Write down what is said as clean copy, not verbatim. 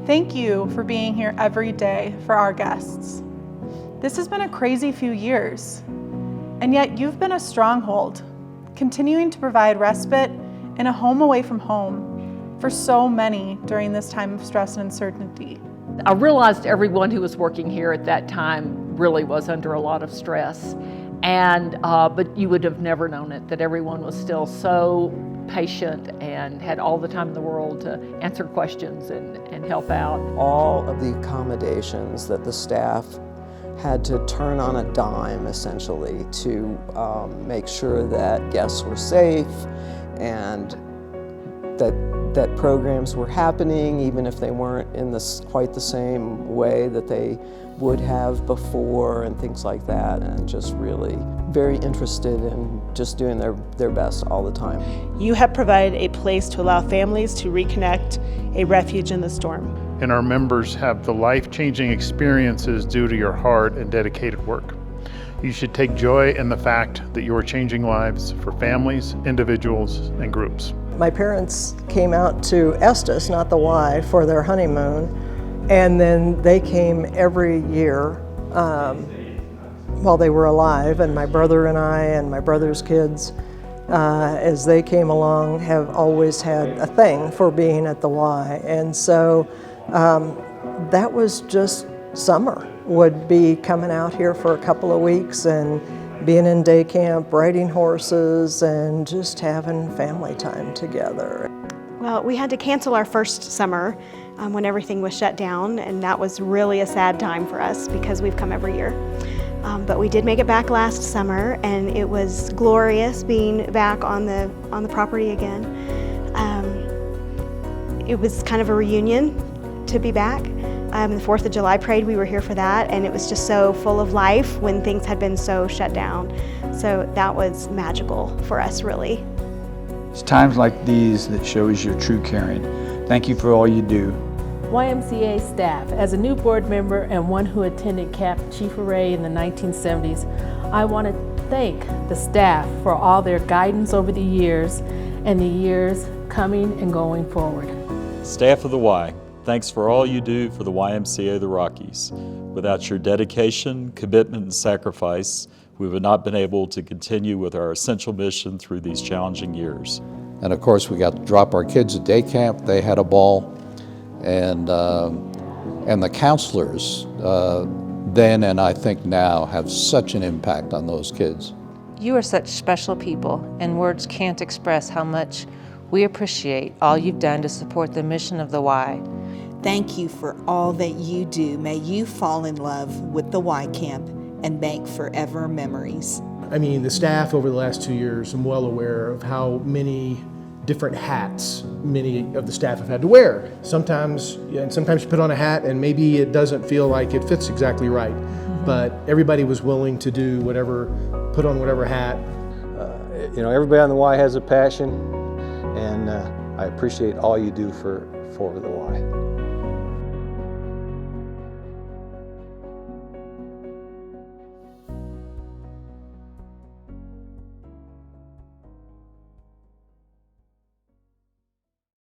Thank you for being here every day for our guests. This has been a crazy few years, and yet you've been a stronghold, continuing to provide respite and a home away from home for so many during this time of stress and uncertainty. I realized everyone who was working here at that time really was under a lot of stress, and but you would have never known it, that everyone was still so patient and had all the time in the world to answer questions and help out. All of the accommodations that the staff had to turn on a dime, essentially, to make sure that guests were safe and that programs were happening, even if they weren't in quite the same way that they would have before, and things like that, and just really very interested in just doing their best all the time. You have provided a place to allow families to reconnect, a refuge in the storm. And our members have the life-changing experiences due to your hard and dedicated work. You should take joy in the fact that you are changing lives for families, individuals, and groups. My parents came out to Estes, not the Y, for their honeymoon, and then they came every year while they were alive, and my brother and I and my brother's kids, as they came along, have always had a thing for being at the Y. And so that was just summer, would be coming out here for a couple of weeks and being in day camp, riding horses, and just having family time together. Well, we had to cancel our first summer when everything was shut down, and that was really a sad time for us because we've come every year. But we did make it back last summer, and it was glorious being back on the property again. It was kind of a reunion to be back. The 4th of July parade, we were here for that, and it was just so full of life when things had been so shut down. So that was magical for us, really. It's times like these that shows your true caring. Thank you for all you do. YMCA staff, as a new board member and one who attended Camp Chief Array in the 1970s, I want to thank the staff for all their guidance over the years and the years coming and going forward. Staff of the Y, thanks for all you do for the YMCA of the Rockies. Without your dedication, commitment, and sacrifice, we would not have been able to continue with our essential mission through these challenging years. And of course, we got to drop our kids at day camp. They had a ball. And the counselors then and I think now have such an impact on those kids. You are such special people, and words can't express how much we appreciate all you've done to support the mission of the Y. Thank you for all that you do. May you fall in love with the Y Camp and make forever memories. I mean, the staff over the last 2 years, I'm well aware of how many different hats many of the staff have had to wear. Sometimes you put on a hat and maybe it doesn't feel like it fits exactly right, but everybody was willing to do whatever, put on whatever hat. You know, everybody on the Y has a passion, and I appreciate all you do for the Y.